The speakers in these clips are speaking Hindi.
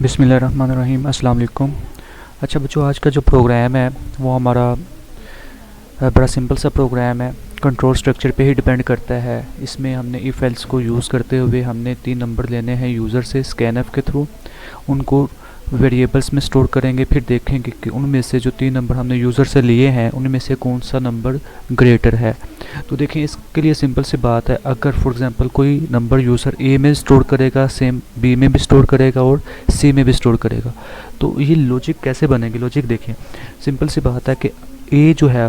बिस्मिल्लाहिर्रहमानिर्रहीम अस्सलाम वालेकुम। अच्छा बच्चों, आज का जो प्रोग्राम है वो हमारा बड़ा सिंपल सा प्रोग्राम है। कंट्रोल स्ट्रक्चर पे ही डिपेंड करता है। इसमें हमने इफ़ एल्स को यूज़ करते हुए हमने 3 नंबर लेने हैं यूज़र से स्कैनफ के थ्रू। उनको वेरिएबल्स में स्टोर करेंगे, फिर देखेंगे कि उनमें से जो 3 नंबर हमने यूज़र से लिए हैं उनमें से कौन सा नंबर ग्रेटर है। तो देखें, इसके लिए सिंपल सी बात है, अगर फॉर एग्जांपल कोई नंबर यूज़र ए में स्टोर करेगा, सेम बी में भी स्टोर करेगा और सी में भी स्टोर करेगा, तो ये लॉजिक कैसे बनेगी। लॉजिक देखें, सिंपल सी बात है कि ए जो है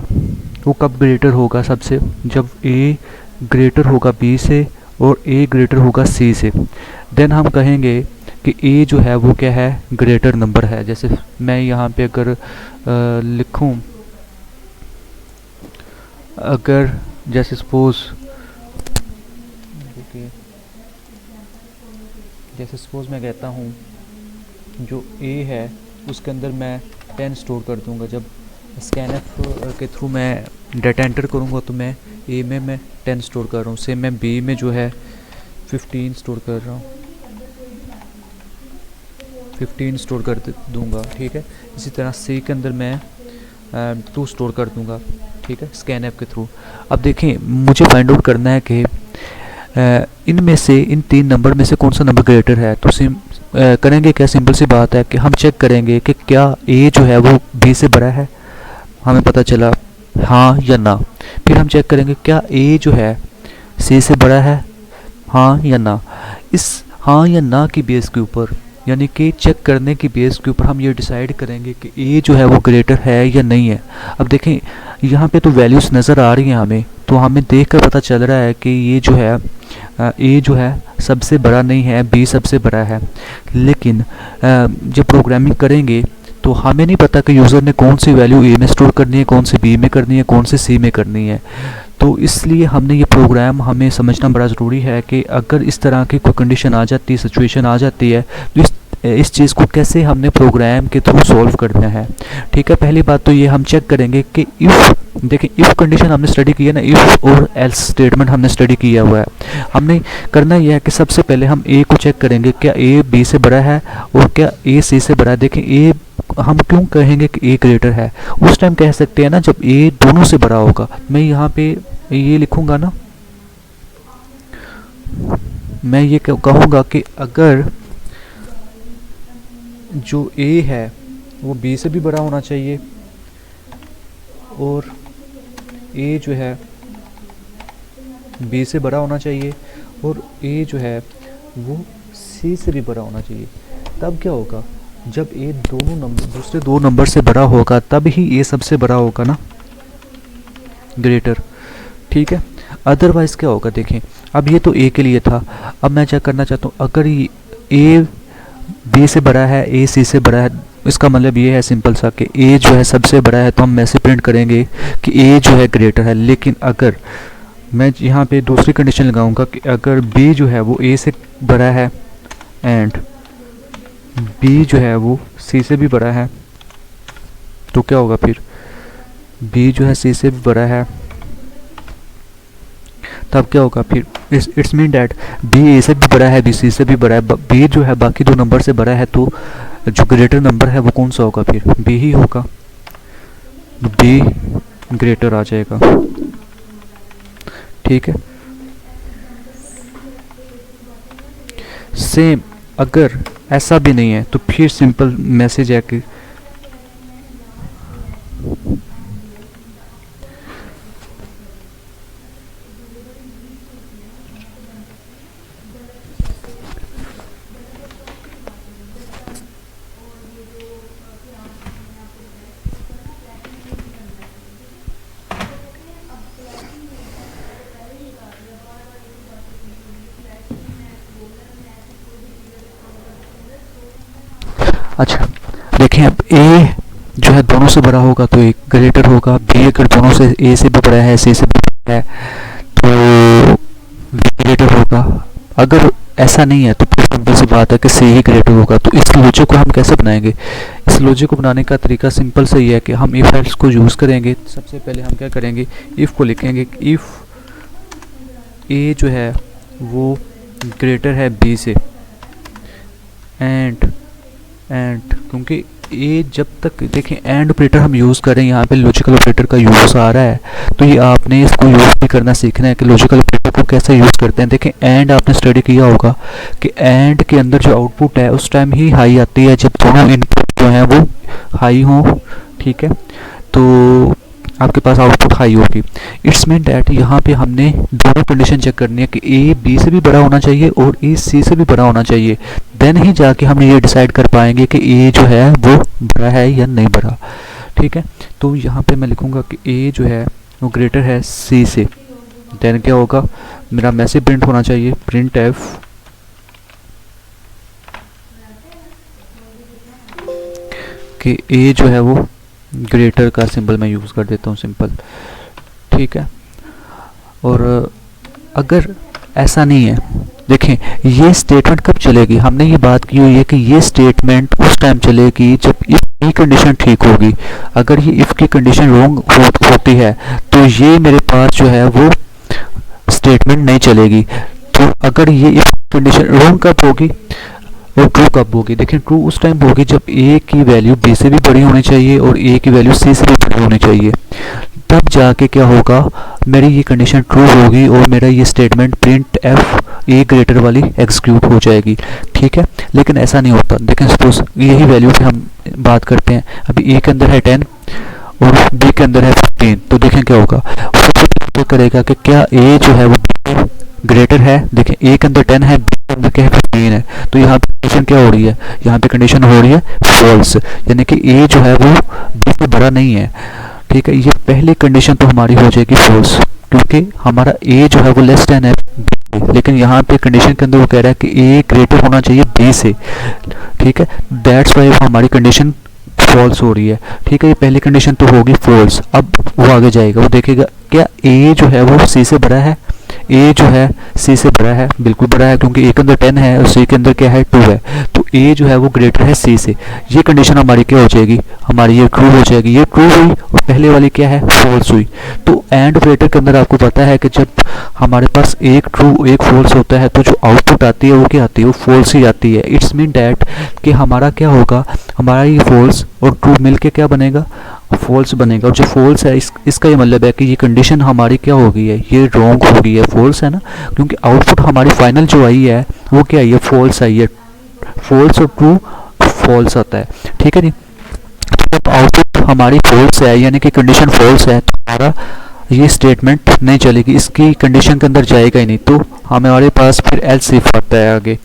वो कब ग्रेटर होगा सबसे, जब ए ग्रेटर होगा बी से और ए ग्रेटर होगा सी से। देन हम कहेंगे कि ए जो है वो क्या है, ग्रेटर नंबर है। जैसे मैं यहाँ पे अगर लिखूँ, अगर जैसे सपोज मैं कहता हूँ जो ए है उसके अंदर मैं 10 स्टोर कर दूँगा। जब स्कैनफ के थ्रू मैं डाटा एंटर करूँगा तो मैं ए में मैं 10 स्टोर कर रहा हूँ, सेम मैं बी में जो है 15 स्टोर कर रहा हूँ, 15 स्टोर कर दूँगा। ठीक है, इसी तरह सी के अंदर मैं 2 स्टोर कर दूँगा। ठीक है, स्कैनफ के थ्रू। अब देखें, मुझे फाइंड आउट करना है कि इनमें से इन 3 नंबर में से कौन सा नंबर ग्रेटर है। तो करेंगे क्या, सिंपल सी बात है कि हम चेक करेंगे कि क्या ए जो है वो बी से बड़ा है। हमें पता चला हाँ या ना। फिर हम चेक करेंगे क्या ए जो है सी से बड़ा है, हाँ या ना। इस हाँ या ना की बेस के ऊपर, यानी कि चेक करने की बेस के ऊपर हम ये डिसाइड करेंगे कि ए जो है वो ग्रेटर है या नहीं है। अब देखें, यहाँ पे तो वैल्यूज़ नज़र आ रही हैं हमें, तो हमें देख कर पता चल रहा है कि ये जो है ए जो है सबसे बड़ा नहीं है, बी सबसे बड़ा है। लेकिन जब प्रोग्रामिंग करेंगे तो हमें नहीं पता कि यूज़र ने कौन सी वैल्यू ए में स्टोर करनी है, कौन सी बी में करनी है, कौन सी सी में करनी है। तो इसलिए हमने ये प्रोग्राम हमें समझना बड़ा ज़रूरी है कि अगर इस तरह की कोई कंडीशन आ जाती है, सिचुएशन आ जाती है, तो इस चीज़ को कैसे हमने प्रोग्राम के थ्रू सॉल्व करना है। ठीक है, पहली बात तो ये हम चेक करेंगे कि इफ़, देखिए इफ़ कंडीशन हमने स्टडी की है ना, इफ़ और एल्स स्टेटमेंट हमने स्टडी किया हुआ है। हमने करना यह है कि सबसे पहले हम ए को चेक करेंगे, क्या ए बी से बड़ा है और क्या ए सी से बड़ा है। देखें, ए हम क्यों कहेंगे कि ए ग्रेटर है, उस टाइम कह सकते हैं ना जब ए दोनों से बड़ा होगा। मैं यहाँ पे ये लिखूँगा ना, मैं ये कहूँगा कि अगर जो ए है वो बी से भी बड़ा होना चाहिए और ए जो है बी से बड़ा होना चाहिए और ए जो है वो सी से भी बड़ा होना चाहिए। तब क्या होगा, जब ए दोनों नंबर दूसरे 2 नंबर से बड़ा होगा तब ही ए सबसे बड़ा होगा ना, ग्रेटर। ठीक है, अदरवाइज़ क्या होगा। देखें, अब ये तो ए के लिए था। अब मैं चेक करना चाहता हूँ, अगर ए बी से बड़ा है, ए सी से बड़ा है, इसका मतलब ये है सिंपल सा कि ए जो है सबसे बड़ा है, तो हम ऐसे प्रिंट करेंगे कि ए जो है ग्रेटर है। लेकिन अगर मैं यहाँ पे दूसरी कंडीशन लगाऊंगा कि अगर बी जो है वो ए से बड़ा है एंड बी जो है वो सी से भी बड़ा है, तो क्या होगा फिर, बी जो है सी से भी बड़ा है, तब क्या होगा फिर, इट्स मीन डैट बी ए से भी बड़ा है, बी सी से भी बड़ा है, बी जो है बाकी 2 नंबर से बड़ा है, तो जो ग्रेटर नंबर है वो कौन सा होगा, फिर बी ही होगा। बी ग्रेटर आ जाएगा। ठीक है, सेम अगर ऐसा भी नहीं है तो फिर सिंपल मैसेज है कि अच्छा देखें, अब ए जो है दोनों से बड़ा होगा तो एक ग्रेटर होगा, बी अगर दोनों से ए से भी बड़ा है, सी से भी बड़ा है, तो बी ग्रेटर होगा। अगर ऐसा नहीं है तो फिर सिंपल सी बात है कि सी ही ग्रेटर होगा। तो इस लॉजिक को हम कैसे बनाएंगे, इस लॉजिक को बनाने का तरीका सिंपल से ये है कि हम इफ एल्स को यूज़ करेंगे। सबसे पहले हम क्या करेंगे, इफ़ को लिखेंगे, इफ़ ए जो है वो ग्रेटर है बी से एंड एंड क्योंकि ये जब तक देखें एंड ऑपरेटर हम यूज़ करें, यहाँ पे लॉजिकल ऑपरेटर का यूज़ आ रहा है, तो ये आपने इसको यूज़ भी करना सीखना है कि लॉजिकल ऑपरेटर को कैसे यूज़ करते हैं। देखें एंड आपने स्टडी किया होगा कि एंड के अंदर जो आउटपुट है उस टाइम ही हाई आती है जब दोनों इनपुट जो हैं वो हाई हों, ठीक है, तो आपके पास आउटपुट हाई होगी। इट्स मीन डैट यहाँ पे हमने दोनों कंडीशन चेक करनी है कि ए बी से भी बड़ा होना चाहिए और ए सी से भी बड़ा होना चाहिए, देन ही जाके हम ये डिसाइड कर पाएंगे कि ए जो है वो बड़ा है या नहीं बड़ा, ठीक है। तो यहाँ पे मैं लिखूँगा कि ए जो है वो ग्रेटर है सी से, देन क्या होगा, मेरा मैसेज प्रिंट होना चाहिए, प्रिंट एफ कि ए जो है वो ग्रेटर का सिंबल मैं यूज़ कर देता हूँ सिंपल, ठीक है। और अगर ऐसा नहीं है, देखें ये स्टेटमेंट कब चलेगी, हमने ये बात की हुई है कि ये स्टेटमेंट उस टाइम चलेगी जब इफ़ की कंडीशन ठीक होगी। अगर ये इफ़ की कंडीशन रॉन्ग होती है तो ये मेरे पास जो है वो स्टेटमेंट नहीं चलेगी। तो अगर ये इफ़ कंडीशन रॉन्ग कब होगी और ट्रू कब होगी, देखिए ट्रू उस टाइम होगी जब ए की वैल्यू बी से भी बड़ी होनी चाहिए और ए की वैल्यू सी से भी बड़ी होनी चाहिए, तब जाके क्या होगा, मेरी ये कंडीशन ट्रू होगी और मेरा ये statement print F A greater वाली एग्जीक्यूट हो जाएगी, ठीक है। लेकिन ऐसा नहीं होता, देखें सपोज यही वैल्यू पे हम बात करते हैं, अभी ए के अंदर है 10 और बी के अंदर है 15, तो देखें क्या होगा, चेक करेगा कि क्या ए जो है वो ग्रेटर है, देखें ए के अंदर 10 है, बी के अंदर क्या है 15 है, तो यहाँ पे कंडीशन क्या हो रही है, यहाँ पे कंडीशन हो रही है फॉल्स, यानी कि ए जो है वो बी से बड़ा नहीं है, ठीक है। ये पहली कंडीशन तो हमारी हो जाएगी फॉल्स क्योंकि हमारा ए जो है वो लेस देन है बी, लेकिन यहाँ पे कंडीशन के अंदर वो कह रहा है कि ए ग्रेटर होना चाहिए बी से, ठीक है, दैट्स वाई हमारी कंडीशन फॉल्स हो रही है, ठीक है। ये पहली कंडीशन तो होगी फॉल्स। अब वो आगे जाएगा, वो देखेगा क्या ए जो है वो सी से बड़ा है, ए जो है सी से बड़ा है, बिल्कुल बड़ा है क्योंकि ए के अंदर 10 है और सी के अंदर क्या है 2 है, तो ए जो है वो ग्रेटर है सी से। ये कंडीशन हमारी क्या हो जाएगी, हमारी ये ट्रू हो जाएगी, ये ट्रू हुई और पहले वाली क्या है फॉल्स हुई। तो एंड ऑपरेटर के अंदर आपको पता है कि जब हमारे पास एक ट्रू एक फॉल्स होता है तो जो आउटपुट आती है वो क्या आती है, वो फॉल्स ही आती है। इट्स मीन डैट कि हमारा क्या होगा, हमारा ये फॉल्स और ट्रू मिलके क्या बनेगा, फॉल्स बनेगा। और जो फॉल्स है इसका ये मतलब है कि ये कंडीशन हमारी क्या हो गई है, ये रॉन्ग हो गई है, फॉल्स है ना, क्योंकि आउटपुट हमारी फाइनल जो आई है वो क्या आई है, फॉल्स आई है। फॉल्स और ट्रू फॉल्स आता है, ठीक है जी। जब आउटपुट हमारी फॉल्स है यानी कि कंडीशन फॉल्स है तो हमारा ये स्टेटमेंट नहीं चलेगी, इसकी कंडीशन के अंदर जाएगा ही नहीं। तो हमारे पास फिर एल्स इफ आता है आगे,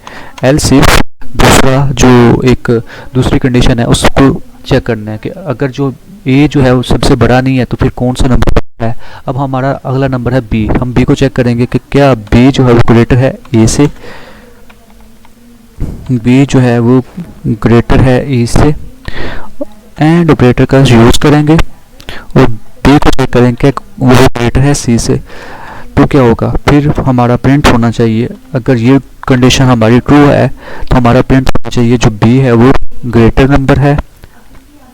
एल्स इफ दूसरा जो एक दूसरी कंडीशन है उसको चेक करना है कि अगर जो ए जो है वो सबसे बड़ा नहीं है तो फिर कौन सा नंबर है। अब हमारा अगला नंबर है बी, हम बी को चेक करेंगे कि क्या बी जो है वो ग्रेटर है ए से, बी जो है वो ग्रेटर है ए से, एंड ऑपरेटर का यूज़ करेंगे और बी को चेक करेंगे वो ग्रेटर है सी से। तो क्या होगा, फिर हमारा प्रिंट होना चाहिए, अगर ये कंडीशन हमारी ट्रू है तो हमारा प्रिंट होना चाहिए जो बी है वो ग्रेटर नंबर है,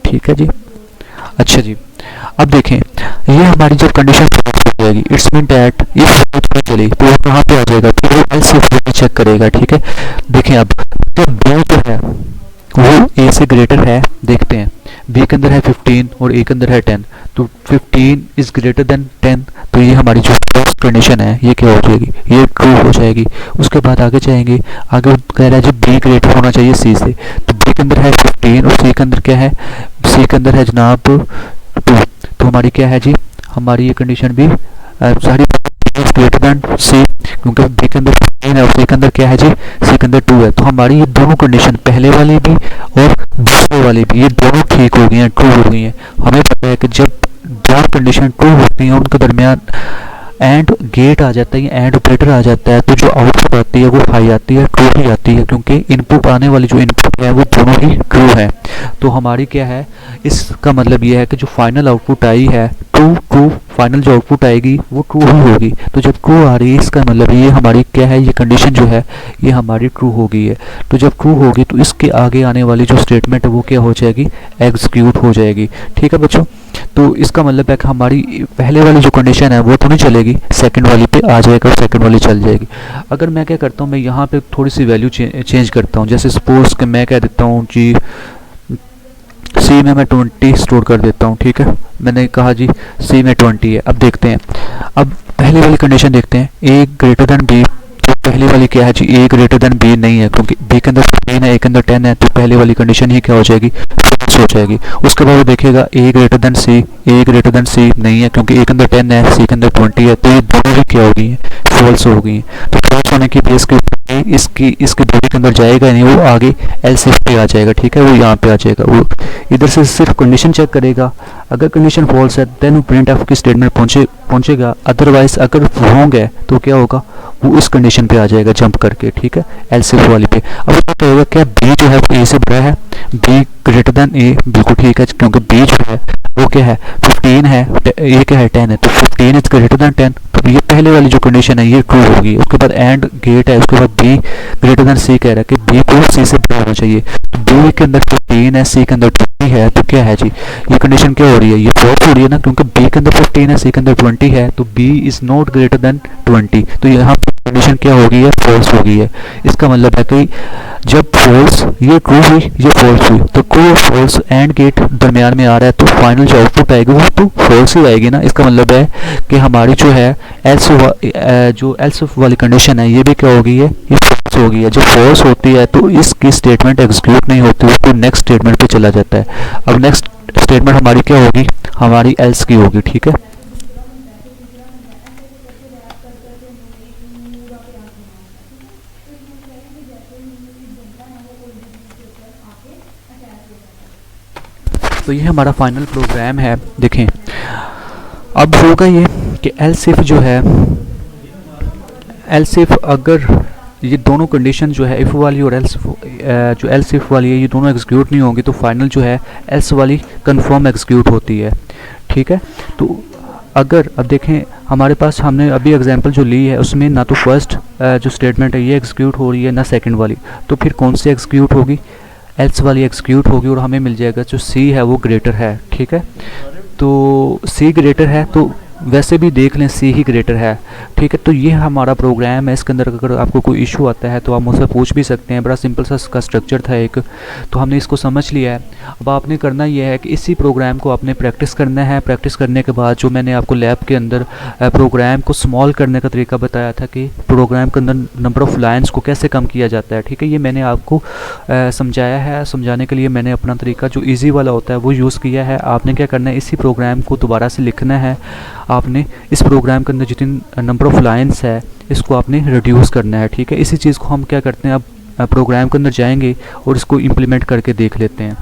ठीक है जी। अच्छा जी, अब देखें ये हमारी जब कंडीशन फॉल्स हो जाएगी, it's mean that if false चली तो वो कहाँ पे आ जाएगा, तो वो एल्स इफ चेक करेगा, ठीक है। देखें अब जब बी जो है वो ए से ग्रेटर है, देखते हैं बी के अंदर है 15 और ए के अंदर है 10, तो 15 इज ग्रेटर देन 10, तो ये हमारी जो फर्स्ट कंडीशन है ये क्या हो जाएगी, ये ट्रू हो जाएगी। उसके बाद आगे जाएंगे, आगे कह रहा है जी बी ग्रेटर होना चाहिए सी से, तो बी के अंदर है 15 और सी के अंदर क्या है, सी के अंदर है जनाब 2, तो हमारी क्या है जी, हमारी ये कंडीशन भी सारी ग्रेटर देन सी, क्योंकि बी के अंदर 15 है और सी के अंदर क्या है जी, सी के अंदर 2 है। तो हमारी ये दोनों कंडीशन पहले वाली भी और दूसरे वाली भी ये दोनों ठीक हो गई हैं, ट्रू हो गई हैं। हमें पता है कि जब दो कंडीशन ट्रू होती हैं उनके दरमियान एंड गेट आ जाता है, एंड ऑपरेटर आ जाता है, तो जो आउटपुट आती है वो हाई आती है, ट्रू ही आती है, क्योंकि इनपुट आने वाली जो इनपुट है वो दोनों ही ट्रू है। तो हमारी क्या है, इसका मतलब ये है कि जो फाइनल आउटपुट आई है ट्रू ट्रू, फाइनल जो आउटपुट आएगी वो ट्रू ही होगी। तो जब ट्रू आ रही है इसका मतलब ये हमारी क्या है, ये कंडीशन जो है ये हमारी ट्रू हो गई है। तो जब ट्रू होगी तो इसके आगे आने वाली जो स्टेटमेंट है वो क्या हो जाएगी, एग्जीक्यूट हो जाएगी, ठीक है बच्चों। तो इसका मतलब है कि हमारी पहले वाली जो कंडीशन है वो तो नहीं चलेगी, सेकंड वाली पे आ जाएगा और सेकंड वाली चल जाएगी। अगर मैं क्या करता हूँ, मैं यहाँ पे थोड़ी सी वैल्यू चेंज करता हूँ, जैसे सपोज कि मैं कह देता हूँ जी सी में मैं 20 स्टोर कर देता हूँ, ठीक है। मैंने कहा जी सी में 20 है। अब देखते हैं, अब पहली वाली कंडीशन देखते हैं, ए ग्रेटर देन बी। तो पहली वाली क्या है जी, ए ग्रेटर देन बी नहीं है, क्योंकि बी के अंदर 15 है, ए के अंदर 10 है, तो पहली वाली कंडीशन ही क्या हो जाएगी, फॉल्स हो जाएगी। उसके बाद वो देखेगा ए ग्रेटर देन सी, ए ग्रेटर देन सी नहीं है, क्योंकि ए के अंदर 10 है, सी के अंदर 20 है, तो ये दोनों ही क्या हो गई हैं, फॉल्स हो गई हैं। तो फॉल्स होने की बेस के ऊपर इसके बॉडी के अंदर जाएगा नहीं, वो आगे एल्स इफ पे आ जाएगा, ठीक है, वो यहाँ पे आ जाएगा। वो इधर से सिर्फ कंडीशन चेक करेगा, अगर कंडीशन फॉल्स है देन प्रिंट एफ की स्टेटमेंट पहुंचेगा, अदरवाइज अगर रॉन्ग है तो क्या होगा, वो इस कंडीशन पे आ जाएगा जंप करके, ठीक है, एल्स इफ वाली पे। अब वो क्या होगा, क्या बी जो है वो ए से बड़ा है, बी ग्रेटर देन ए, बिल्कुल ठीक है, क्योंकि बी जो है वो क्या है 15 है, ए क्या है 10 है, तो 15 इज ग्रेटर देन 10, तो ये पहले वाली जो कंडीशन है ये ट्रू होगी। उसके बाद एंड गेट है, उसके बाद बी ग्रेटर देन सी कह रहा है कि बी को सी से बड़ा होना चाहिए, तो बी के अंदर 15 है, सी के अंदर 20 है, तो क्या है जी, ये कंडीशन क्या हो रही है, ये फॉल्स हो रही है ना, क्योंकि बी के अंदर 15 है, सी के अंदर 20 है, तो B is not greater than 20, तो यहाँ पे कंडीशन क्या हो गई है, फॉल्स हो गई है। इसका मतलब है कि जब फॉल्स ये ट्रू हुई, ये फॉल्स हुई, तो कोई फॉल्स एंड गेट दरमियान में आ रहा है, तो फाइनल जो आउटपुट आएगी वो तो फॉल्स ही आएगी ना। इसका मतलब है कि हमारी जो है एल्स वाली कंडीशन है ये भी क्या हो गई है, ये फॉल्स हो गई है। जब फॉल्स होती है तो इसकी स्टेटमेंट एग्जीक्यूट नहीं होती, वो नेक्स्ट स्टेटमेंट पे चला जाता है। अब नेक्स्ट स्टेटमेंट हमारी क्या होगी, हमारी एल्स की होगी, ठीक है। तो ये हमारा फाइनल प्रोग्राम है। देखें अब होगा ये कि एल्स इफ जो है, एल्स इफ अगर ये दोनों कंडीशन जो है इफ़ वाली और एल्स जो एल्स इफ वाली है ये दोनों एग्जीक्यूट नहीं होंगी, तो फाइनल जो है एल्स वाली कंफर्म एग्जीक्यूट होती है, ठीक है। तो अगर अब देखें हमारे पास हमने अभी एग्जांपल जो ली है उसमें ना तो फर्स्ट जो स्टेटमेंट है ये एग्जीक्यूट हो रही है ना सेकंड वाली, तो फिर कौन सी एग्जीक्यूट होगी, एल्स वाली एग्जीक्यूट होगी, और हमें मिल जाएगा जो सी है वो ग्रेटर है, ठीक है। तो सी ग्रेटर है, तो वैसे भी देख लें सी ही ग्रेटर है, ठीक है। तो ये हमारा प्रोग्राम है, इसके अंदर अगर आपको कोई इशू आता है तो आप मुझसे पूछ भी सकते हैं। बड़ा सिंपल सा इसका स्ट्रक्चर था एक, तो हमने इसको समझ लिया है। अब आपने करना यह है कि इसी प्रोग्राम को आपने प्रैक्टिस करना है। प्रैक्टिस करने के बाद जो मैंने आपको लैब के अंदर प्रोग्राम को स्मॉल करने का तरीका बताया था कि प्रोग्राम के अंदर नंबर ऑफ़ लाइन्स को कैसे कम किया जाता है, ठीक है, ये मैंने आपको समझाया है। समझाने के लिए मैंने अपना तरीका जो ईजी वाला होता है वो यूज़ किया है। आपने क्या करना है, इसी प्रोग्राम को दोबारा से लिखना है। आपने इस प्रोग्राम के अंदर जितनी नंबर ऑफ़ लाइन्स है इसको आपने रिड्यूस करना है, ठीक है। इसी चीज़ को हम क्या करते हैं, अब प्रोग्राम के अंदर जाएंगे और इसको इम्प्लीमेंट करके देख लेते हैं।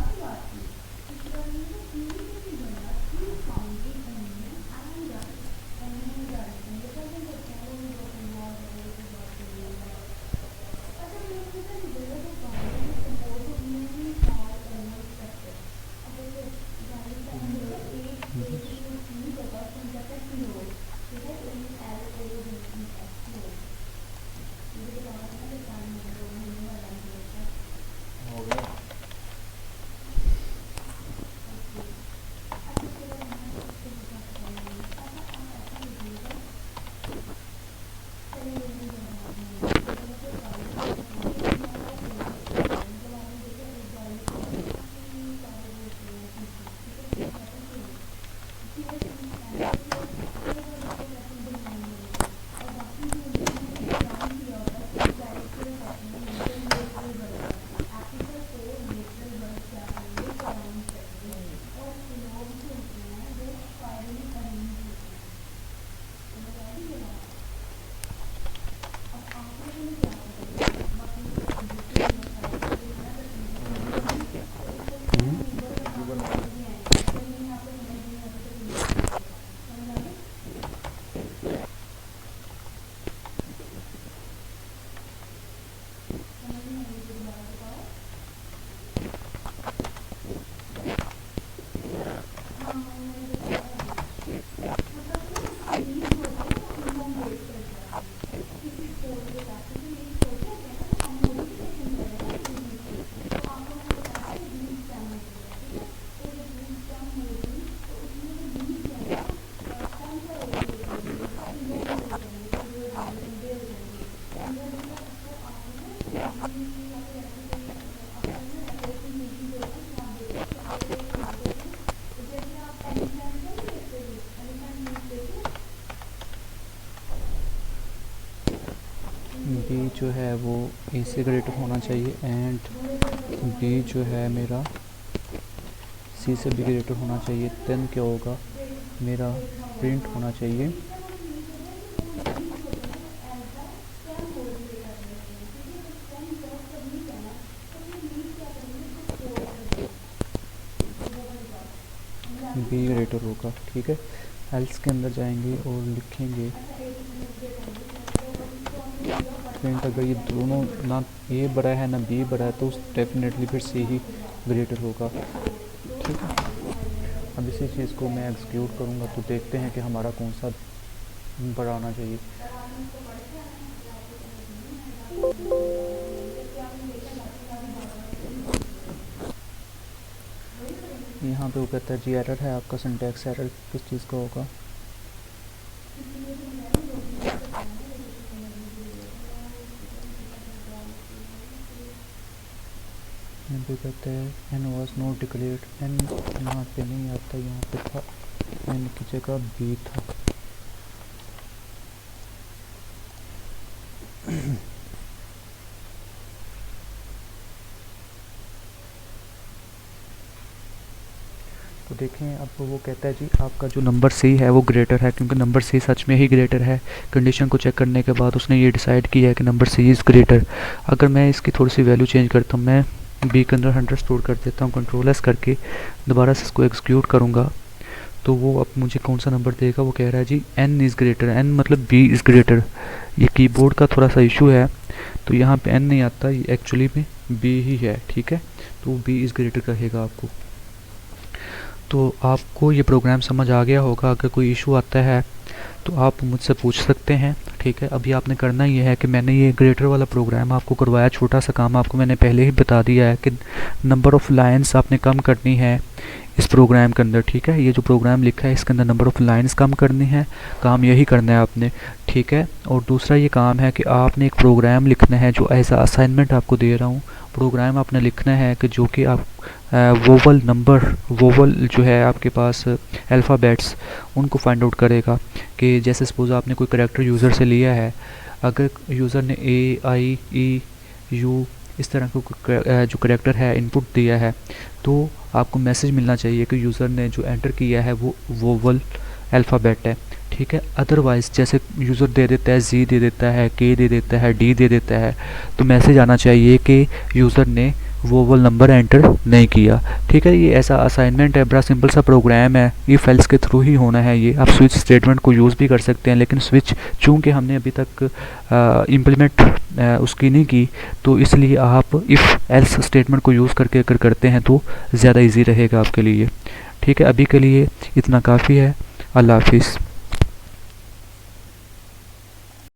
जो है वो ए से ग्रेटर होना चाहिए एंड बी जो है मेरा सी से भी ग्रेटर होना चाहिए। देन क्या होगा, मेरा प्रिंट होना चाहिए बी ग्रेटर होगा। ठीक है, एल्स के अंदर जाएंगे और लिखेंगे प्रिंट अगर ये दोनों ना ए बड़ा है ना बी बड़ा है तो डेफिनेटली फिर सी ही ग्रेटर होगा। ठीक है, अब इसी चीज़ को मैं एग्जीक्यूट करूँगा तो देखते हैं कि हमारा कौन सा बड़ा आना चाहिए। यहाँ पे वो कहता है जी एरर है आपका, सिंटैक्स एरर किस चीज़ का होगा। यहाँ पे कहते हैं N was not declared, N यहाँ पे नहीं आता, यहाँ पे था एन की जगह बी था। तो देखें अब वो कहता है जी आपका जो नंबर सी है वो ग्रेटर है, क्योंकि नंबर सी सच में ही ग्रेटर है। कंडीशन को चेक करने के बाद उसने ये डिसाइड किया है कि नंबर सी इज़ ग्रेटर। अगर मैं इसकी थोड़ी सी वैल्यू चेंज करता हूँ, मैं बी के अंदर 100 स्टोर कर देता हूँ, कंट्रोल एस करके दोबारा से इसको एग्जीक्यूट करूँगा तो वो अब मुझे कौन सा नंबर देगा। वो कह रहा है G N is greater, N मतलब बी इज़ ग्रेटर। ये कीबोर्ड का थोड़ा सा इशू है तो यहाँ पे एन नहीं आता, ये एक्चुअली में बी ही है। ठीक है, तो बी इज़ ग्रेटर कहेगा आपको। तो आपको ये प्रोग्राम समझ आ गया होगा। अगर कोई इशू आता है तो आप मुझसे पूछ सकते हैं। ठीक है, अभी आपने करना ये है कि मैंने ये ग्रेटर वाला प्रोग्राम आपको करवाया, छोटा सा काम आपको मैंने पहले ही बता दिया है कि नंबर ऑफ़ लाइंस आपने कम करनी है इस प्रोग्राम के अंदर। ठीक है, ये जो प्रोग्राम लिखा है इसके अंदर नंबर ऑफ़ लाइंस कम करनी है, काम यही करना है आपने। ठीक है, और दूसरा ये काम है कि आपने एक प्रोग्राम लिखना है जो एज असाइनमेंट आपको दे रहा हूँ। प्रोग्राम आपने लिखना है कि जो कि आप वोवल नंबर, वोवल जो है आपके पास अल्फ़ाबेट्स, उनको फाइंड आउट करेगा। कि जैसे सपोज़ आपने कोई करैक्टर यूज़र से लिया है, अगर यूज़र ने ए आई ई यू इस तरह का जो करैक्टर है इनपुट दिया है तो आपको मैसेज मिलना चाहिए कि यूज़र ने जो एंटर किया है वो वोवल अल्फ़ाबेट है। ठीक है, अदरवाइज़ जैसे यूज़र दे देता है जी दे देता है, के दे देता है, डी दे देता है, तो मैसेज आना चाहिए कि यूज़र ने वोवल नंबर एंटर नहीं किया। ठीक है, ये ऐसा असाइनमेंट है, बड़ा सिंपल सा प्रोग्राम है, इफ एल्स के थ्रू ही होना है ये। आप स्विच स्टेटमेंट को यूज़ भी कर सकते हैं, लेकिन स्विच चूँकि हमने अभी तक इम्प्लीमेंट उसकी नहीं की तो इसलिए आप इफ़ एल्स स्टेटमेंट को यूज़ करके अगर करते हैं तो ज़्यादा इजी रहेगा आपके लिए। ठीक है, अभी के लिए इतना काफ़ी है। अल्लाह हाफिज़।